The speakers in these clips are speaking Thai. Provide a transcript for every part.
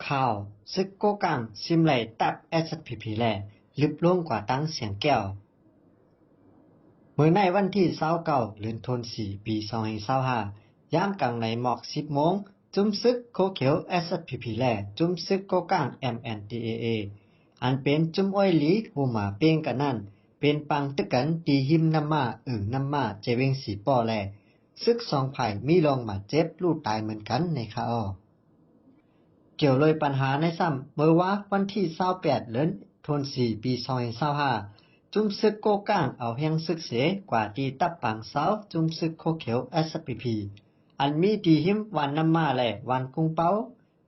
ข่าวซึกโกกังซิมไหลตับ SPP แลลึบลงกว่าตั้งเสียงแก้วเมื่อในวันที่29เดือนธันวาคมปี2025ยามกลางในหมอก10 โมงจุ่มซึกโคเขียว SPP แลจุ่มซึกโกกัง MNDAA อันเป็นจุ่มอ้อยหลีหูหมาเป้งกันนั่นเป็นปังตึกกันตีหิมน้ำมาน้ำมาเจเวงสีป้อแลซึก2 ฝ่ายมีลองมาเจ็บลูกตายเหมือนกันในข่าวเกี่ยวเลยปัญหาในซ้ำเมื่อว่าวันที่28เดือนธันวาคมปี2025จุ่มซึกโกก้างเอาแห่งซึกเสกว่าที่ตับปังเสาจุ่มซึกโคเขียว SPP อันมีดีหิมวันน้ำมาและวันกุ้งเป้า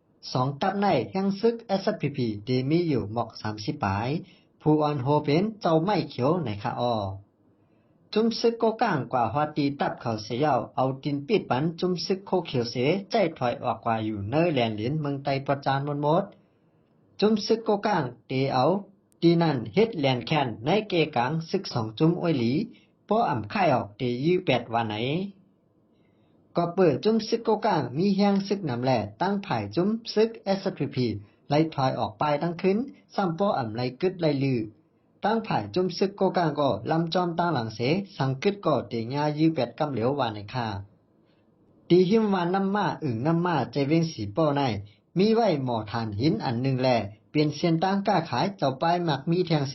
2ตับในแห่งซึก SPP ดีมีอยู่หมอก30ปลายผู้อ่อนโฮเป็นเจ้าไม้เขียวในข่าวจุ่มซึกโกก้างกว่าฮอตีตับเขาเสียาวเอาดินปิดปันจุ่มซึกโคเขียวเสใจถอยออกกว่าอยู่เนยแลนเหรียญเมืองไตประจานหมดจุ่มซึกโกก้างเตเอาดีนั่นเฮ็ดแลนแคนในเกกลางซึก2จุ่มอ้อยหลีเพราะอ่ำค่ายออกเตยี่8วันไหนก็เปิดจุ่มซึกโกก้างมีแห้งซึกนำแหล่ตั้งผ่ายจุ่มซึก SPP ไล่ถอยออกไปตั้งขึ้นซ้ำเพราะอ่ำไล่กึดไล่ลือตั้งผ่ายจุ่มซึกโกก้างก็ลำจอมตั้งหลังเสสังกึดก็เตญายี่8กำเหลียววานในค่าตีหิมวานน้ำมาน้ำมาใจเว้งสีป้อในมีไว้หมอฐานหินอันหนึ่งแลเปลี่ยนเสียนตั้งกล้าขายเจ้าป้ายหมักมีแทงเส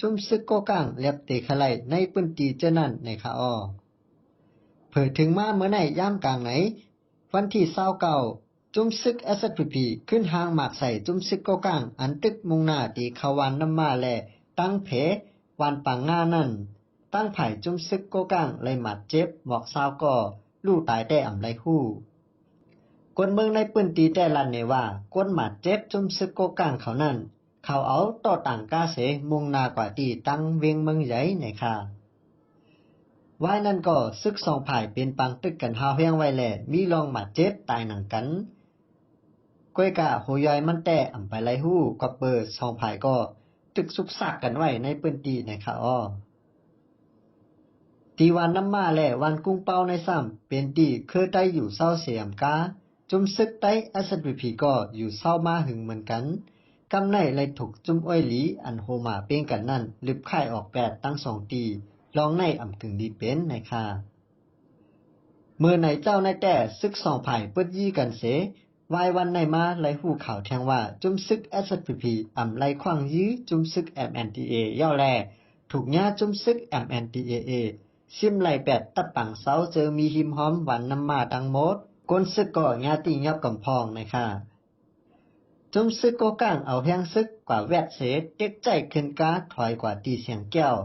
จุ่มซึกโกก้างเล็บเตะขะไลในปื้นตีเจ้านั่นในข่าวเผยถึงมาเมื่อในย่ามกลางไหนวันที่29จุ่มซึก SPP ขึ้นหางหมากใส่จุ่มซึกโกก้างอันตึกมุงหน้าตีเขาวานน้ำมาแลตั้งเพวันปังงานั่นตั้งไผ่จุ่มซึกโกก้างเลยหมัดเจ็บหมอก20ก่อลูกตายแต่อ่ำไรฮู้กวนเมืองในปื้นตีแต่ลันเนว่ากวนหมัดเจ็บจุ่มซึกโกก้างเขานั่นเขาเอาต่อต่างกาเสมุงนากว่าตีตั้งเวียงเมืองใหญ่ในค่ะไว้นั่นก็ซึก2 ฝ่ายเป็นปังตึกกันหาวแฮงไว้แลมีลองหมัดเจ็บตายหนังกันก้วยกะโหยอยมันแต่อ่ำไปไรฮู้ก็เปิด2 ฝ่ายก็ตึกสุกซักกันไว้ในปื้นตีในค่ะตีวันน้ำมาและวันกุ้งเป้าในซ้ำเป็นตีเคยได้อยู่เศร้าเสียมกาจุ่มซึกได้ SPP ก็อยู่เศร้ามาหึงเหมือนกันกำในเลยถูกจุ่มอ้อยหลีอันโฮมาเป้งกันนั่นลึบค่ายออก8ตั้ง2ตีลองในอ่ำถึงดีเป็นในค่ะเมื่อในเจ้าในแต่ซึก2 ฝ่ายเปิดยี่กันเสวายวันในมาไล่หู้ข่าวแทงว่าจุ่มซึก SPP อ่ำไล่ขว้างยื้อจุ่มซึก MNDA ย่อแลถูกญาจุ่มซึก MNDAAซิมไหล8ตัดปังเสาเจอมีหิมหอมหวานน้ำมาดังหมดก้นซึกก็ญาติยับกำพองนะคะจุ่มซึกก็ก้างเอาแห้งซึกกว่าแวดเสเด็กใจขึ้นกาถอยกว่าตีเสียงแก้ว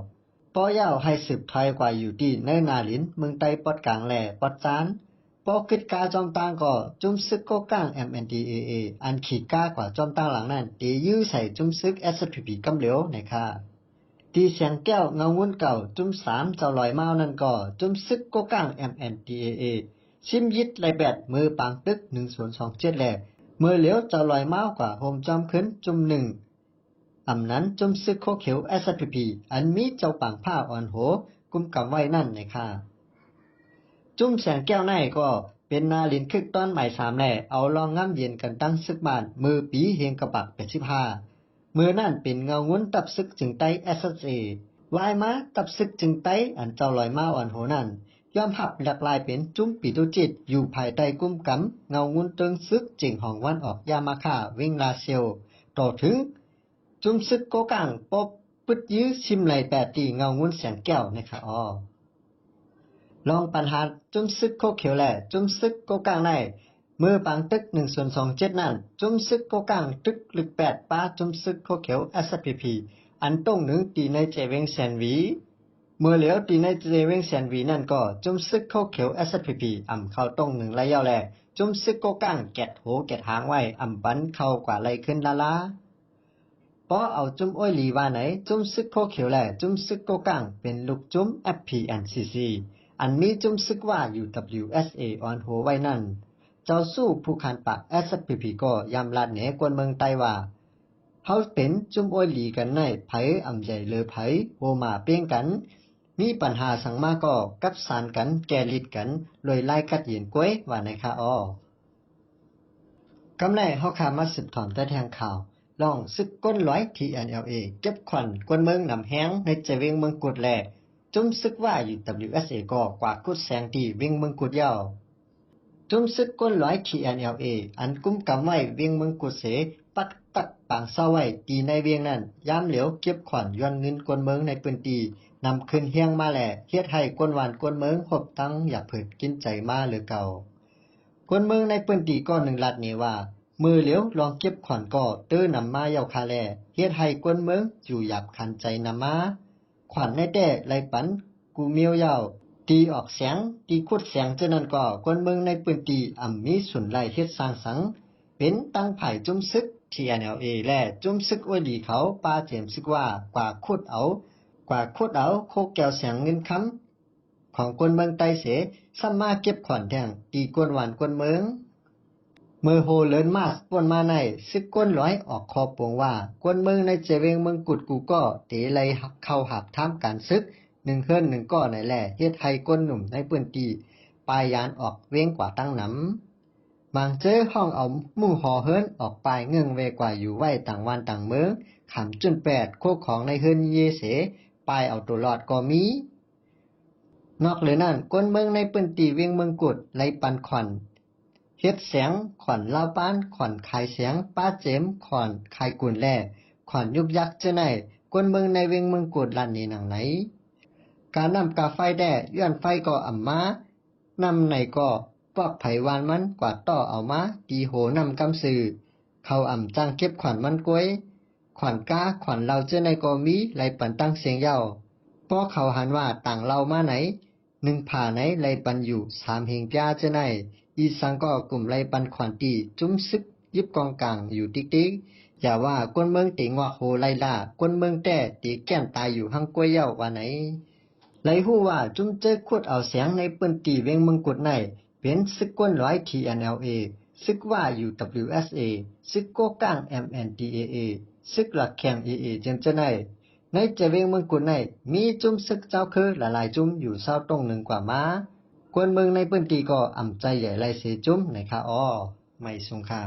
ป้อยาวให้สืบถอยกว่าอยู่ที่เนนาลินเมืองไตปอดกลางแหล่ปอดจานป้อคิดกาจอมต่างก็จุ่มซึกก็ก้าง MNDAA อันขีดกากว่าจอมต่างหลังนั้นตียื้อใส่จุ่มซึก SPP กำเหลียวนะคะตีเสียงแก้วเงาวุ้นเก่าจุ่ม3เจ้าลอยเมานั่นก็จุ่มซึกโกก้าง MNDAA ชิมยิดไลแบดมือปางตึก1027แลมือเหลียวเจ้าลอยเมากว่าโฮมจอมขึ้นจุ่ม1อำนั้นจุ่มซึกโคเขียว SPP อันมีเจ้าปังผ้าอ่อนโหกุมกำไว้นั่นนะคะจุ่มแสงแก้วในก็เป็นนาลินคึกตอนบ่าย3แลเอาลองง่ำเย็นกันตั้งซึกบ้านมือปีเฮงกระปัก85เมื่อนั่นเป็นเงางุ้นตับซึกจึงไต SSA วายมาตับซึกจึงไตอันเจ้าลอยมาอ่อนโหนั่นยอมหับหลากหลายเป็นจุ้มปีตุจิตอยู่ภายใต้กุ้มกำเงางุ้นเติงซึกจิงห้องวันออกยามาค่าวิ่งลาเซียวต่อถึงจุ้มซึกโกกังปบปึดยื้อชิมไหล8ตีเงางุ้นแสนแก้วนะคะลองปัญหาจุ้มซึกโคเขียวแหละจุ้มซึกโกกังในเมื่อปังตึก1/27นั่นจุ่มซึกโกกังตึกลึก8ป้าจุ่มซึกโคเขียว SPP อันต้องหนึ่งตีในเจเวงแสนวีเมื่อเหลียวตีในเจเวงแสนวีนั่นก็จุ่มซึกโคเขียว SPP อ่ำเข้าต้องหนึ่งระยะแลจุ่มซึกโกกังแกะโหแกะหางไว้อ่ำบันเข้ากว่าไรขึ้นละเพราะเอาจุ่มอ้อยหลีว่าไหนจุ่มซึกโคเขียวแหละจุ่มซึกโกกังเป็นลูกจุ่ม FPNCC อันมีจุ่มซึกว่า UWSA ออนโหไว้นั่นเจ้าสู้ผู้คันปาก SPP ก็ยำลาดเหนกวนเมืองไต้ว่าเฮาเป็นจุ่มอ้อยหลีกันในไผอ่ำใหญ่เลอไผโฮมาเป้งกันมีปัญหาสังมาก็กับสารกันแกลิดกันลอยไล่กัดเย็นก้วยว่าในค่ะ กำไรเฮาขามาสืบถอนแต่แทงข่าวลองซึกก้นร้อย TNLA เก็บขวัญกวนเมืองนำแห้งในใจเวียงเมืองกุดแลจุ้มซึกว่าอยู่ WSA ก็กว่ากุดแสงที่เวียงเมืองกุดยาวจุ้มซึกก้นร้อย TNLA อันกุ้มกำไว้เวียงเมืองกุดเสปักตักปางเศร้าไว้ตีในเวียงนั้นยามเหลียวเก็บขวัญย้อนเงินกวนเมืองในปืนตีนำขึ้นเฮียงมาแหล่เฮ็ดให้กวนหวานกวนเมืองหบตั้งอย่าเผิดกินใจมาหรือเก่ากวนเมืองในปืนตีก็หนึ่งลัดนี้ว่ามือเหลียวลองเก็บขวัญก็เตื้อนำมาเยาคาแลเฮ็ดให้กวนเมืองอยู่หยับคันใจนำมาขวัญในแต่ไรปันกูเมียวยาวตีออกเสียงตีคุดเสียงเจ้านั้นก็กวนเมืองในปืนตีมีสุนไลเฮ็ดสร้างสังเป็นตั้งไผ่จุ้มซึก TNLA และจุ้มซึกอวยดีเขาปาเจมซึกว่ากว่าคุดเอาโคแก้วเสียงเงินคำของกวนเมืองไต้เสสามารถเก็บขวัญแทงตีกวนหวานกวนเมืองเมื่อโฮเลินมาสป่วนมาในซึกก้นร้อยออกคอปวงว่ากวนเมืองในเจเวงเมืองกุดกูก็เตไลเข้าหับท่ามการซึกหนึ่งเฮิรนหนึ่งก้อในแหล่เฮ็ดให้ก้นหนุ่มในปืนตีปลายยานออกเว้งกว่าตั้งน้ำบางเจอห้องเอามู่หอเฮิรนออกปลายเงื่องเวกว่าอยู่ไว้ต่างวันต่างเมืองขำจนแปดโคกของในเฮิรนเยเสปลายเอาตัวรอดก็มีนอกเหลือนั่นกวนเมืองในปืนตีเวียงเมืองกุดไลปันขวัญเฮ็ดเสียงขวัญลาวป้านขวัญขายเสียงป้าเจมขวัญขายกุนแลขวัญยุบยักษ์เจ้าไหนกวนเมืองในเวียงเมืองกุดลั่นนี้หนังไหนการนำกาไฟแด่ย้อนไฟก็อ่ำมานำไหนก็ปอกไผวานมันกว่าต่อเอามาตีโหนำกำสื่อเขาอ่ำจังเก็บขวัญมันกวยขวัญก้าขวัญเราเจ้าไหนก็มีไหลปันตั้งเสียงเย้าพอเขาหันว่าต่างเรามาไหนหนึ่งผ่าไหนไหลปันอยู่สามเหงပြားเจ้าไหนอีสังก็กลุ่มไรปันขวัญตีจุ้มซึกยิบกองกลางอยู่ติ๊กๆอย่าว่ากวนเมืองตีงวโหไลล่ากวนเมืองแต่ตีแก้มตายอยู่หังกวยเย้าว่าไหนไรฮู้ว่าจุ้มเจอขุดเอาเสียงในปืนตีเวงเมืองกุดในเป็นซึกกวนร้อย TNLA ซึกว่าอยู่ WSA ซึกโกก้าง MNDAA ซึกหลักแข่ง AA เจนเจ้าไหนในเจเวงเมืองกุดในมีจุ้มซึกเจ้าคือหลายๆจุ้มอยู่เศร้าตรงหนึ่งกว่ามากวนเมืองในปืนตีก็อ่ำใจใหญ่ไรเสจุ้มในคาอ้อไม่สงค่ะ